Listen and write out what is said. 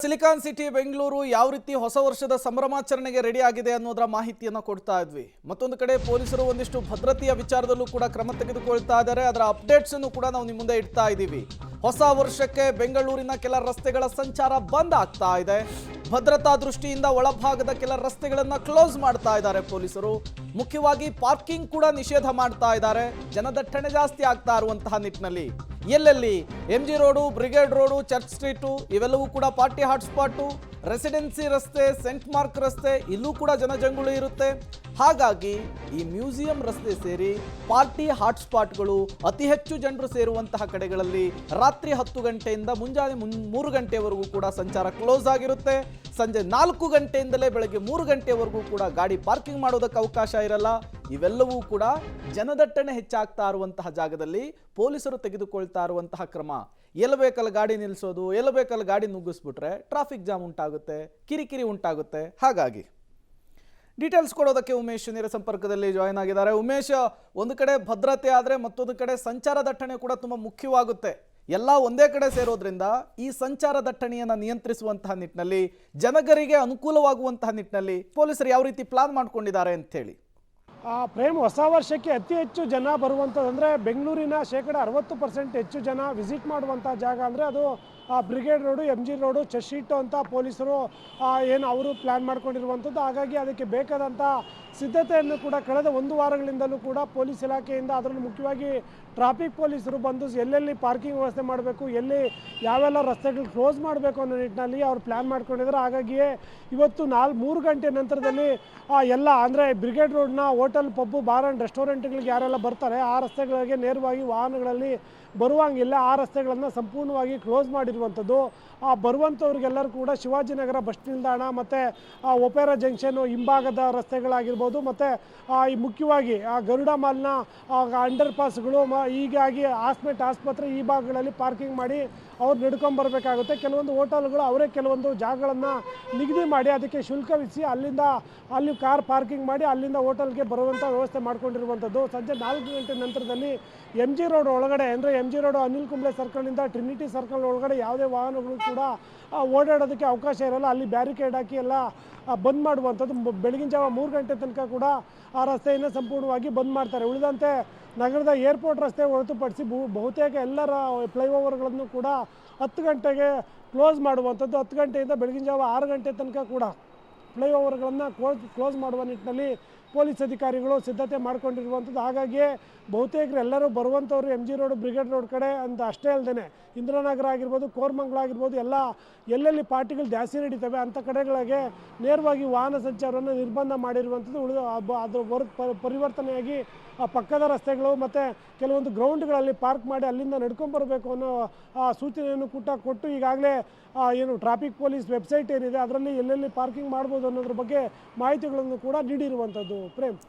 Silicon city Bengaluru ಯಾವ ರೀತಿ ಹೊಸ ವರ್ಷದ ಸಂಭ್ರಮಾಚರಣೆಗೆ ರೆಡಿ ಆಗಿದೆ ಅನ್ನೋದರ ಮಾಹಿತಿಯನ್ನು ಕೊಡ್ತಾ ಇದ್ವಿ. ಮತ್ತೊಂದು ಕಡೆ ಪೊಲೀಸರು ಒಂದಿಷ್ಟು ಭದ್ರತೆಯ ವಿಚಾರದಲ್ಲೂ ಕೂಡ ಕ್ರಮ ತೆಗೆದುಕೊಳ್ತಾ ಇದ್ದಾರೆ. ಅದರ ಅಪ್ಡೇಟ್ಸ್ ಅನ್ನು ಕೂಡ ನಾವು ನಿಮ್ಮ ಮುಂದೆ ಇಡ್ತಾ ಇದ್ದೀವಿ. ಹೊಸ ವರ್ಷಕ್ಕೆ ಬೆಂಗಳೂರಿನ ಕೆಲ ರಸ್ತೆಗಳ ಸಂಚಾರ ಬಂದ್ ಆಗ್ತಾ ಇದೆ. ಭದ್ರತಾ ದೃಷ್ಟಿಯಿಂದ ಒಳಭಾಗದ ಕೆಲ ರಸ್ತೆಗಳನ್ನು ಕ್ಲೋಸ್ ಮಾಡ್ತಾ ಇದ್ದಾರೆ ಪೊಲೀಸರು. ಮುಖ್ಯವಾಗಿ ಪಾರ್ಕಿಂಗ್ ಕೂಡ ನಿಷೇಧ ಮಾಡ್ತಾ ಇದ್ದಾರೆ. ಜನದಟ್ಟಣೆ ಜಾಸ್ತಿ ಆಗ್ತಾ ಇರುವಂತಹ ನಿಟ್ಟಿನಲ್ಲಿ ಎಲ್ಲೆಲ್ಲಿ MG road, brigade road, church street ಇವೆಲ್ಲವೂ ಕೂಡ ಪಾರ್ಟಿ ಹಾಟ್ಸ್ಪಾಟು, ರೆಸಿಡೆನ್ಸಿ ರಸ್ತೆ, ಸೆಂಟ್ ಮಾರ್ಕ್ ರಸ್ತೆ ಇಲ್ಲೂ ಕೂಡ ಜನಜಂಗುಳಿ ಇರುತ್ತೆ. ಹಾಗಾಗಿ ಈ ಮ್ಯೂಸಿಯಂ ರಸ್ತೆ ಸೇರಿ ಪಾರ್ಟಿ ಹಾಟ್ಸ್ಪಾಟ್ಗಳು ಅತಿ ಹೆಚ್ಚು ಜನರು ಸೇರುವಂತಹ ಕಡೆಗಳಲ್ಲಿ ರಾತ್ರಿ 10 ಗಂಟೆಯಿಂದ ಮುಂಜಾನೆ 3 ಗಂಟೆವರೆಗೂ ಕೂಡ ಸಂಚಾರ ಕ್ಲೋಸ್ ಆಗಿರುತ್ತೆ. ಸಂಜೆ 4 ಗಂಟೆಯಿಂದಲೇ ಬೆಳಗ್ಗೆ 3 ಗಂಟೆವರೆಗೂ ಕೂಡ ಗಾಡಿ ಪಾರ್ಕಿಂಗ್ ಮಾಡೋದಕ್ಕೆ ಅವಕಾಶ ಇರಲ್ಲ. ಇವೆಲ್ಲವೂ ಕೂಡ ಜನದಟ್ಟಣೆ ಹೆಚ್ಚಾಗ್ತಾ ಇರುವಂತಹ ಜಾಗದಲ್ಲಿ ಪೊಲೀಸರು ತೆಗೆದುಕೊಳ್ತಾ ಇರುವಂತಹ ಕ್ರಮ. ಎಲ್ಲಿ ಬೇಕಲ್ಲಿ ಗಾಡಿ ನಿಲ್ಲಿಸೋದು, ಎಲ್ಲಿ ಬೇಕಲ್ಲಿ ಗಾಡಿ ನುಗ್ಗಿಸ್ಬಿಟ್ರೆ ಟ್ರಾಫಿಕ್ ಜಾಮ್ ಉಂಟಾಗುತ್ತೆ, ಕಿರಿಕಿರಿ ಉಂಟಾಗುತ್ತೆ. ಹಾಗಾಗಿ ಡೀಟೇಲ್ಸ್ ಕೊಡೋದಕ್ಕೆ ಉಮೇಶ್ ನೇರ ಸಂಪರ್ಕದಲ್ಲಿ ಜಾಯ್ನ್ ಆಗಿದ್ದಾರೆ. ಉಮೇಶ್, ಒಂದು ಕಡೆ ಭದ್ರತೆ ಆದರೆ ಮತ್ತೊಂದು ಕಡೆ ಸಂಚಾರ ದಟ್ಟಣೆ ಕೂಡ ತುಂಬ ಮುಖ್ಯವಾಗುತ್ತೆ. ಎಲ್ಲ ಒಂದೇ ಕಡೆ ಸೇರೋದ್ರಿಂದ ಈ ಸಂಚಾರ ದಟ್ಟಣೆಯನ್ನು ನಿಯಂತ್ರಿಸುವಂತಹ ನಿಟ್ಟಿನಲ್ಲಿ, ಜನಗರಿಗೆ ಅನುಕೂಲವಾಗುವಂತಹ ನಿಟ್ಟಿನಲ್ಲಿ ಪೊಲೀಸರು ಯಾವ ರೀತಿ ಪ್ಲಾನ್ ಮಾಡ್ಕೊಂಡಿದ್ದಾರೆ ಅಂತ ಹೇಳಿ. ಪ್ರೇಮ್, ಹೊಸ ವರ್ಷಕ್ಕೆ ಅತಿ ಹೆಚ್ಚು ಜನ ಬರುವಂಥದ್ದು ಬೆಂಗಳೂರಿನ 60% ಹೆಚ್ಚು ಜನ ವಿಸಿಟ್ ಮಾಡುವಂಥ ಜಾಗ ಅಂದರೆ ಅದು brigade road, MG road, church street ಅಂತ ಪೊಲೀಸರು ಏನು ಅವರು ಪ್ಲ್ಯಾನ್ ಮಾಡ್ಕೊಂಡಿರುವಂಥದ್ದು. ಹಾಗಾಗಿ ಅದಕ್ಕೆ ಬೇಕಾದಂಥ ಸಿದ್ಧತೆಯನ್ನು ಕೂಡ ಕಳೆದ 1 ವಾರಗಳಿಂದಲೂ ಕೂಡ ಪೊಲೀಸ್ ಇಲಾಖೆಯಿಂದ, ಅದರಲ್ಲೂ ಮುಖ್ಯವಾಗಿ ಟ್ರಾಫಿಕ್ ಪೊಲೀಸರು ಬಂದು ಎಲ್ಲೆಲ್ಲಿ ಪಾರ್ಕಿಂಗ್ ವ್ಯವಸ್ಥೆ ಮಾಡಬೇಕು, ಎಲ್ಲಿ ಯಾವೆಲ್ಲ ರಸ್ತೆಗಳು ಕ್ಲೋಸ್ ಮಾಡಬೇಕು ಅನ್ನೋ ನಿಟ್ಟಿನಲ್ಲಿ ಅವ್ರು ಪ್ಲ್ಯಾನ್ ಮಾಡ್ಕೊಂಡಿದ್ದಾರೆ. ಹಾಗಾಗಿಯೇ ಇವತ್ತು 3 ಗಂಟೆ ನಂತರದಲ್ಲಿ ಎಲ್ಲ ಅಂದರೆ ಬ್ರಿಗೇಡ್ ರೋಡ್ನ ಹೋಟೆಲ್, ಪಬ್ಬು, ಬಾರ್ ಆ್ಯಂಡ್ ರೆಸ್ಟೋರೆಂಟ್ಗಳಿಗೆ ಯಾರೆಲ್ಲ ಬರ್ತಾರೆ ಆ ರಸ್ತೆಗಳಿಗೆ ನೇರವಾಗಿ ವಾಹನಗಳಲ್ಲಿ ಬರುವಂಗಿಲ್ಲ. ಆ ರಸ್ತೆಗಳನ್ನು ಸಂಪೂರ್ಣವಾಗಿ ಕ್ಲೋಸ್ ಮಾಡಿರುವಂಥದ್ದು. ಬರುವಂಥವ್ರಿಗೆಲ್ಲರೂ ಕೂಡ ಶಿವಾಜಿನಗರ ಬಸ್ ನಿಲ್ದಾಣ ಮತ್ತು ಒಪೇರಾ ಜಂಕ್ಷನು ಹಿಂಭಾಗದ ರಸ್ತೆಗಳಾಗಿರ್ಬೋದು, ಮತ್ತು ಈ ಮುಖ್ಯವಾಗಿ ಗರುಡ ಮಾಲ್ನ ಅಂಡರ್ ಪಾಸ್ಗಳು, ಹೀಗಾಗಿ ಆಸ್ಮೆಟ್ ಆಸ್ಪತ್ರೆ ಈ ಭಾಗಗಳಲ್ಲಿ ಪಾರ್ಕಿಂಗ್ ಮಾಡಿ ಅವ್ರು ನಡ್ಕೊಂಬರ್ಬೇಕಾಗುತ್ತೆ. ಕೆಲವೊಂದು ಹೋಟೆಲ್ಗಳು ಅವರೇ ಕೆಲವೊಂದು ಜಾಗಗಳನ್ನು ನಿಗದಿ ಮಾಡಿ ಅದಕ್ಕೆ ಶುಲ್ಕ ವಿಧಿಸಿ ಅಲ್ಲಿ ಕಾರ್ ಪಾರ್ಕಿಂಗ್ ಮಾಡಿ ಅಲ್ಲಿಂದ ಹೋಟೆಲ್ಗೆ ಬರುವಂಥ ವ್ಯವಸ್ಥೆ ಮಾಡ್ಕೊಂಡಿರುವಂಥದ್ದು. ಸಂಜೆ 4 ಗಂಟೆ ನಂತರದಲ್ಲಿ MG ರೋಡ್ ಒಳಗಡೆ ಅಂದರೆ MG ರೋಡು ಅನಿಲ್ ಕುಂಬ್ಳೆ ಸರ್ಕಲ್ನಿಂದ ಟ್ರಿನಿಟಿ ಸರ್ಕಲ್ ಒಳಗಡೆ ಯಾವುದೇ ವಾಹನಗಳು ಕೂಡ ಓಡಾಡೋದಕ್ಕೆ ಅವಕಾಶ ಇರಲ್ಲ. ಅಲ್ಲಿ ಬ್ಯಾರಿಕೇಡ್ ಹಾಕಿ ಎಲ್ಲ ಬಂದ್ ಮಾಡುವಂಥದ್ದು. ಬೆಳಗಿನ ಜಾವ 3 ಗಂಟೆ ತನಕ ಕೂಡ ಆ ರಸ್ತೆಯನ್ನು ಸಂಪೂರ್ಣವಾಗಿ ಬಂದ್ ಮಾಡ್ತಾರೆ. ಉಳಿದಂತೆ ನಗರದ ಏರ್ಪೋರ್ಟ್ ರಸ್ತೆ ಹೊರತುಪಡಿಸಿ ಬಹುತೇಕ ಎಲ್ಲರ ಫ್ಲೈಓವರ್ಗಳನ್ನು ಕೂಡ 10 ಗಂಟೆಗೆ ಕ್ಲೋಸ್ ಮಾಡುವಂಥದ್ದು. 10 ಗಂಟೆಯಿಂದ ಬೆಳಗಿನ ಜಾವ 6 ಗಂಟೆ ತನಕ ಕೂಡ ಫ್ಲೈಓವರ್ಗಳನ್ನು ಕ್ಲೋಸ್ ಮಾಡುವ ನಿಟ್ಟಿನಲ್ಲಿ ಪೊಲೀಸ್ ಅಧಿಕಾರಿಗಳು ಸಿದ್ಧತೆ ಮಾಡ್ಕೊಂಡಿರುವಂಥದ್ದು. ಹಾಗಾಗಿ ಬಹುತೇಕರು ಎಲ್ಲರೂ ಬರುವಂಥವ್ರು MG ರೋಡು, ಬ್ರಿಗೇಡ್ ರೋಡ್ ಕಡೆ ಅಂತ ಅಷ್ಟೇ ಅಲ್ಲದೆ ಇಂದ್ರನಗರ ಆಗಿರ್ಬೋದು, ಕೋರಮಂಗಲ ಆಗಿರ್ಬೋದು, ಎಲ್ಲೆಲ್ಲಿ ಪಾರ್ಟಿಗಳು ಜಾಸ್ತಿ ನಡೀತವೆ ಅಂಥ ಕಡೆಗಳಿಗೆ ನೇರವಾಗಿ ವಾಹನ ಸಂಚಾರವನ್ನು ನಿರ್ಬಂಧ ಮಾಡಿರುವಂಥದ್ದು. ಅದರ ಪರಿವರ್ತನೆಯಾಗಿ ಪಕ್ಕದ ರಸ್ತೆಗಳು ಮತ್ತು ಕೆಲವೊಂದು ಗ್ರೌಂಡ್ಗಳಲ್ಲಿ ಪಾರ್ಕ್ ಮಾಡಿ ಅಲ್ಲಿಂದ ನಡ್ಕೊಂಬರಬೇಕು ಅನ್ನೋ ಸೂಚನೆಯನ್ನು ಕೊಟ್ಟು ಈಗಾಗಲೇ ಏನು ಟ್ರಾಫಿಕ್ ಪೊಲೀಸ್ ವೆಬ್ಸೈಟ್ ಏನಿದೆ ಅದರಲ್ಲಿ ಎಲ್ಲೆಲ್ಲಿ ಪಾರ್ಕಿಂಗ್ ಮಾಡ್ಬೋದು ಅನ್ನೋದ್ರ ಬಗ್ಗೆ ಮಾಹಿತಿಗಳನ್ನು ಕೂಡ ನೀಡಿರುವಂಥದ್ದು. ಪ್ರೇಮ್.